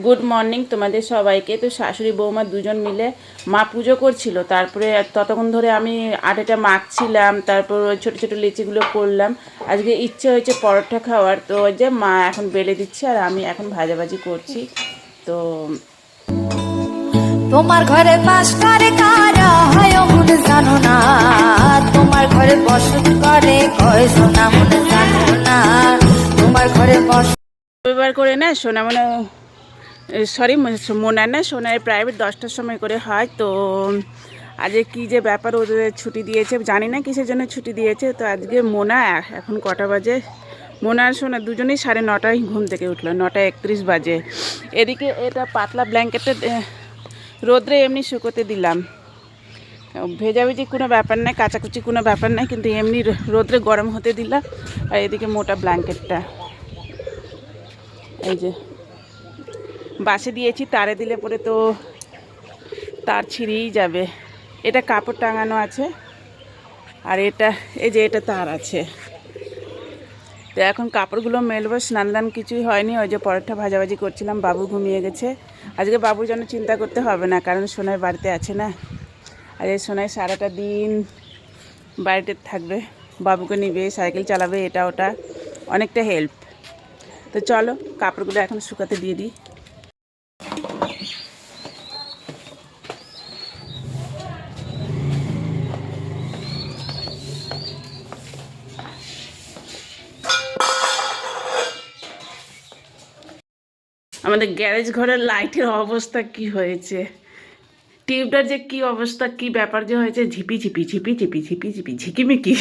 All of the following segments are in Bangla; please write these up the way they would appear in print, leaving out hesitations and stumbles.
গুড মর্নিং তোমাদের সবাইকে। তো শাশুড়ি বৌমা দুজন মিলে মা পুজো করছিল, তারপরে ততক্ষণ ধরে আমি আটাটা মাখছিলাম, তারপর ওই ছোটো ছোটো লিচিগুলো করলাম। আজকে ইচ্ছে হয়েছে পরোটা খাওয়ার, তো ওই যে মা এখন বেলে দিচ্ছে আর আমি এখন ভাজাভাজি করছি। তো তোমার ঘরে বাস করে কারা হয় মন জানো না, তোমার ঘরে বসত করে কয় সোনা মন জানো না, তোমার ঘরে বস রবিবার করে না সোনামনা, সরি মোনার না সোনার প্রাইভেট 10টার সময় করে হয়। তো আজকে কী যে ব্যাপার, ওদের ছুটি দিয়েছে, জানি না কিসের জন্য ছুটি দিয়েছে। তো আজকে মোনা এখন কটা বাজে, মোনা আর সোনা দুজনেই 9:30 ঘুম থেকে উঠলো, 9:31 বাজে। এদিকে এটা পাতলা ব্ল্যাঙ্কেটটা রোদ্রে এমনি শুকোতে দিলাম, ভেজাভেজি কোনো ব্যাপার নাই, কাচাকুচি কোনো ব্যাপার নাই, কিন্তু এমনি রোদ্রে গরম হতে দিলাম। আর এদিকে মোটা ব্ল্যাঙ্কেটটা এই যে বাসে দিয়েছি, তারে দিলে পরে তো তার ছিঁড়েই যাবে। এটা কাপড় টাঙানো আছে, আর এটা এই যে এটা তার আছে। তো এখন কাপড়গুলো মেলবো, স্নান দান কিছুই হয়নি, ওই যে পরোটা ভাজাভাজি করছিলাম। বাবু ঘুমিয়ে গেছে, আজকে বাবুর জন্য চিন্তা করতে হবে না, কারণ সোনাই বাড়িতে আছে না। আর এই সোনাই সারাটা দিন বাড়িতে থাকবে, বাবুকে নিবে, সাইকেল চালাবে, এটা ওটা অনেকটা হেল্প। তো চলো কাপড়গুলো এখন শুকাতে দিয়ে দিই। আমাদের গ্যারেজ ঘরের লাইটের অবস্থা কি হয়েছে, টিউবটার যে কি অবস্থা, কি ব্যাপার যে হয়েছে, ঝিপি ঝিপি ঝিপি ঝিপি ঝিপি ঝিপি ঝিকিমিকি।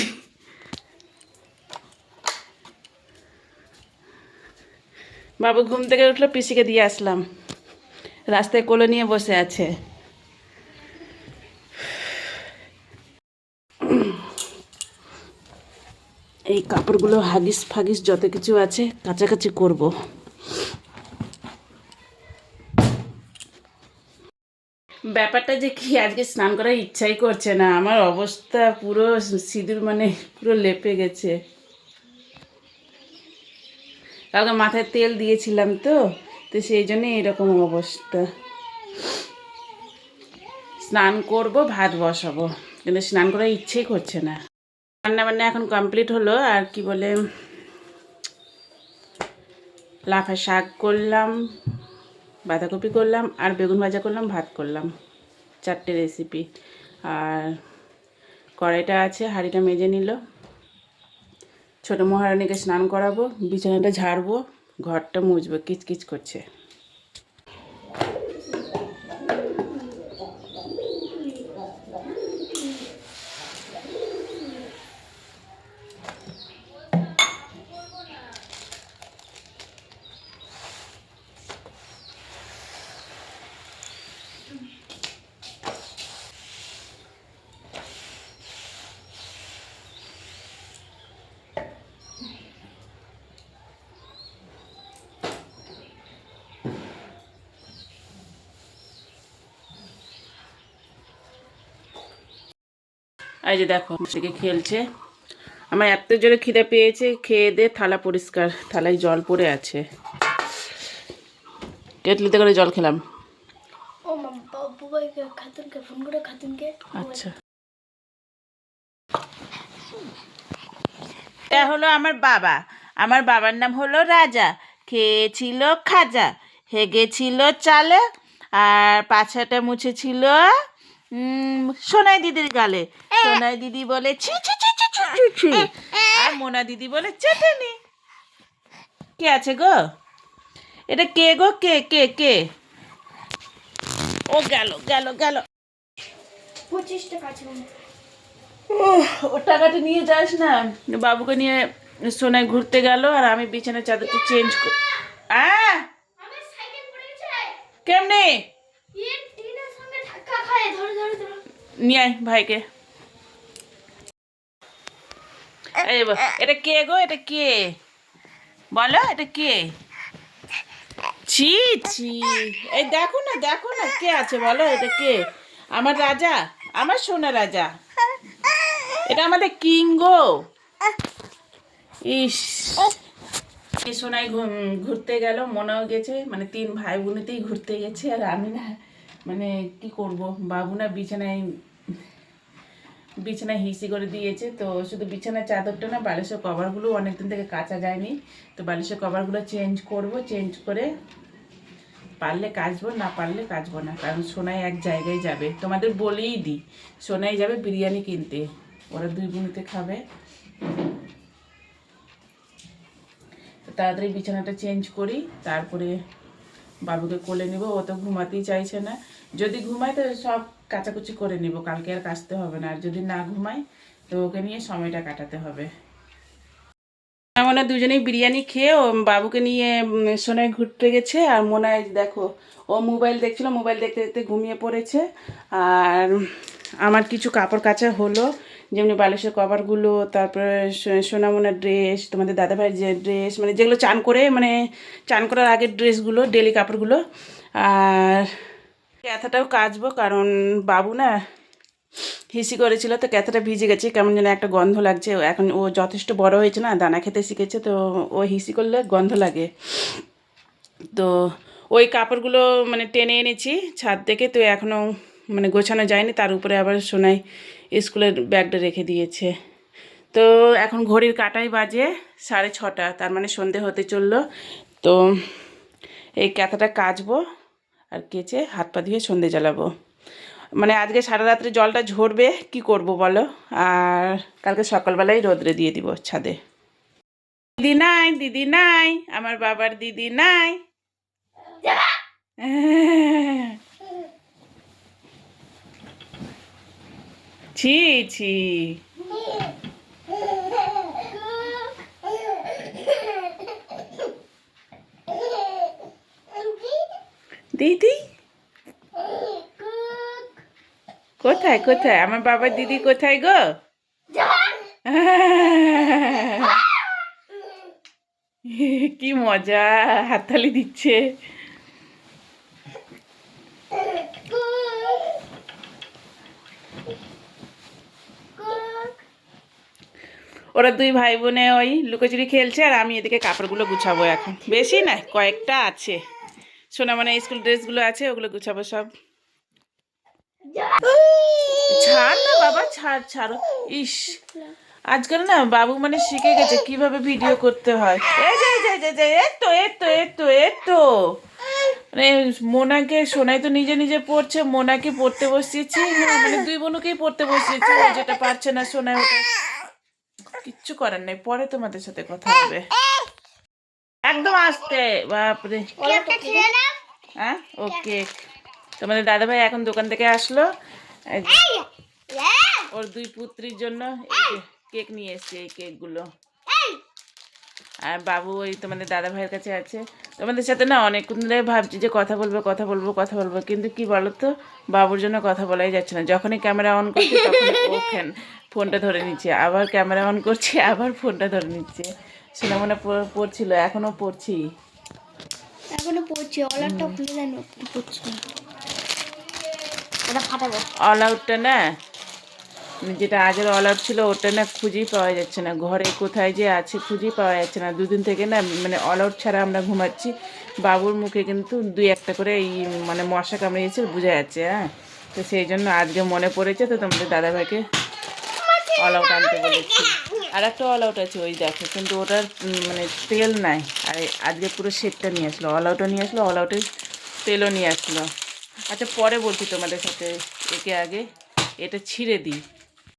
বাবু ঘুম থেকে উঠলো, পিসিকে দিয়ে আসলাম, রাস্তায় কোলে নিয়ে বসে আছে। এই কাপড়গুলো হাগিস ফাগিস যত কিছু আছে কাছাকাছি করব। ব্যাপারটা যে কি, আজকে স্নান করার ইচ্ছাই করছে না, আমার অবস্থা পুরো সিঁদুর মানে পুরো লেপে গেছে। কালকে মাথায় তেল দিয়েছিলাম তো তো সেই জন্যে এরকম অবস্থা। স্নান করব, ভাত বসাবো, কিন্তু স্নান করার ইচ্ছেই করছে না। রান্না বান্না এখন কমপ্লিট হলো, আর কি বলে লাফা শাক করলাম, বাঁধাকপি করলাম, আর বেগুন ভাজা করলাম, ভাত করলাম, 4টে রেসিপি। আর কড়াইটা আছে, হাঁড়িটা মেজে নিল। ছোটো মহারানীকে স্নান করাবো, বিছানাটা ঝাড়বো, ঘরটা মুছবো, কিচকিচ করছে। এই যে দেখো সেকে খেলছে, আমার এত জোরে খিদে পেয়েছে, খেয়ে দিয়ে থালা পরিষ্কার, থালায় জল পড়ে আছে, কেটলিতে করে জল খেলাম। আচ্ছা, এটা হলো আমার বাবা, আমার বাবার নাম হলো রাজা, খেয়েছিল খাজা, হেগেছিল চালে, আর পাছাটা মুছেছিল সোনাই দিদির গালে। সোনাই দিদি বলে ছি ছি ছি ছি ছি ছি ছি, আর মোনা দিদি বলে চেটেনি। কে আছে গো, এটা কে গো, কে কে কে? ও গেল গেল গেল। 25 টাকা আছে। ও টাকাটা নিয়ে যাস না, বাবুকে নিয়ে সোনায় ঘুরতে গেল, আর আমি বিছানার চাদরটা চেঞ্জ কর। কেমনে নিয়ে আয় ভাইকে। এটা কে গো, এটা কে বলো, এটা কে? ছি ছি, এই দেখো না দেখো না, কে আছে বলো, এটা কে? আমার রাজা, আমার সোনা রাজা, এটা আমাদের কিং গো। ইস, সোনাই ঘুরতে গেল, মনেও গেছে, মানে 3 ভাই বোনেতেই ঘুরতে গেছে। আর আমি না, মানে কি করব, বাবু না বিছানায় হিসি করে দিয়েছে। তো শুধু বিছানার চাদরটা না, বালিশের কভারগুলো অনেকদিন থেকে কাচা যায়নি। তো বালিশের কভারগুলো চেঞ্জ করব, চেঞ্জ করে পারলে কাচবো, না পারলে কাচবো না। কারণ সোনাই এক জায়গায় যাবে, তোমাদের বলেই দিই, সোনাই যাবে বিরিয়ানি কিনতে, ওরা 2 বোনেতে খাবে। তাড়াতাড়ি বিছানাটা চেঞ্জ করি, তারপরে বাবুকে কোলে নিব। ও তো ঘুমাতেই চাইছে না, যদি ঘুমায় তো সব কাচাকুচি করে নিব, কালকে আর কাচতে হবে না। আর যদি না ঘুমায় তো ওকে নিয়ে সময়টা কাটাতে হবে। আমরা দুজনেই বিরিয়ানি খেয়ে ও বাবুকে নিয়ে সোনায় ঘুরতে গেছে। আর মোনায় দেখো, ও মোবাইল দেখছিল, মোবাইল দেখতে দেখতে ঘুমিয়ে পড়েছে। আর আমার কিছু কাপড় কাচা হলো, যেমনি বালিশের কভারগুলো, তারপরে সোনামোনার ড্রেস, তোমাদের দাদাভাইয়ের যে ড্রেস, মানে যেগুলো চান করার আগের ড্রেসগুলো, ডেলি কাপড়গুলো। আর ক্যাথাটাও কাচবো, কারণ বাবু না হিসি করেছিল, তো ক্যাথাটা ভিজে গেছে, কেমন যেন একটা গন্ধ লাগছে। এখন ও যথেষ্ট বড় হয়েছে না, দানা খেতে শিখেছে, তো ও হিসি করলে গন্ধ লাগে। তো ওই কাপড়গুলো মানে টেনে এনেছি ছাদ থেকে, তো এখনও মানে গোছানো যায়নি। তার উপরে আবার সোনাই স্কুলের ব্যাগটা রেখে দিয়েছে। তো এখন ঘড়ির কাঁটাই বাজে 6:30, তার মানে সন্ধে হতে চললো। তো এই ক্যাথাটা কাচবো, আর কেচে হাত পা ধুয়ে সন্ধে জ্বালাবো। মানে আজকে সারা রাত্রে জলটা ঝরবে, কি করব বলো। আর কালকে সকালবেলায় রোদ্রে দিয়ে দিব ছাদে। দিদি নাই, দিদি নাই, আমার বাবার দিদি নাই। ছি ছি। দিদি কোথায়, কোথায় আমার বাবার দিদি, কোথায় গো? কি মজা, হাততালি দিচ্ছে। ওরা 2 ভাই বোনে ওই লুকোচুরি খেলছে, আর আমি এদিকে কাপড়গুলো গুছাবো। এখন বেশি না, কয়েকটা আছে। সোনা মানে স্কুল ড্রেসগুলো আছে, ওগুলো গুছাবো সব। ছাড় না বাবা, ছাড়, ছাড়ো। ইস, আজকাল না বাবু মানে শিখে গেছে কিভাবে ভিডিও করতে হয়। এই যে এতো মানে মোনাকে, সোনাই তো নিজে নিজে পড়ছে, মোনাকে পড়তে বসিয়েছি। হ্যাঁ, মানে 2 বোনকেই পড়তে বসিয়েছি। ও যেটা পারছে না সোনাই, ওটা কিচ্ছু করার নেই, পরে তোমাদের সাথে কথা হবে। একদম আস্তে, বাপরে। হ্যাঁ, ওকে। তোমাদের দাদাভাই এখন দোকান থেকে আসলো, এই যে ওর 2 পুত্রীর জন্য এই যে কেক নিয়ে এসছে, এই কেকগুলো। আর বাবু ওই তোমাদের দাদা ভাইয়ের কাছে আছে। তোমাদের সাথে না অনেকক্ষণ ধরে ভাবছি যে কথা বলবো, কিন্তু কি বলো তো, বাবুর জন্য কথা বলাই যাচ্ছে না। যখনই ক্যামেরা অন করছি তখন ও ফোনটা ধরে নিচ্ছে, আবার ক্যামেরা অন করছি, আবার ফোনটা ধরে নিচ্ছে। সেটা মনে পড়ছিল, এখনও পড়ছি। অলারটা খুলে দেন, পড়ছি ওটা ফাটাবো। অল আউটটা না, যেটা আগের অল আউট ছিল, ওটা না খুঁজেই পাওয়া যাচ্ছে না, ঘরে কোথায় যে আছে খুঁজেই পাওয়া যাচ্ছে না। 2 দিন থেকে না মানে অল আউট ছাড়া আমরা ঘুমাচ্ছি। বাবুর মুখে কিন্তু 2-1টা করে এই মানে মশা কামড়িয়েছে, বোঝা যাচ্ছে। হ্যাঁ, তো সেই জন্য আজকে মনে পড়েছে, তো তোমাদের দাদাভাইকে অল আউট আনতে বলেছি। আর একটা অল আউট আছে ওই দেখো, কিন্তু ওটার মানে তেল নাই। আর আজকে পুরো সেটটা নিয়ে আসলো, অল আউটও নিয়ে আসলো, অল আউটের তেলও নিয়ে আসলো। আচ্ছা, পরে বলছি তোমাদের সাথে, একে আগে এটা ছিঁড়ে দিই।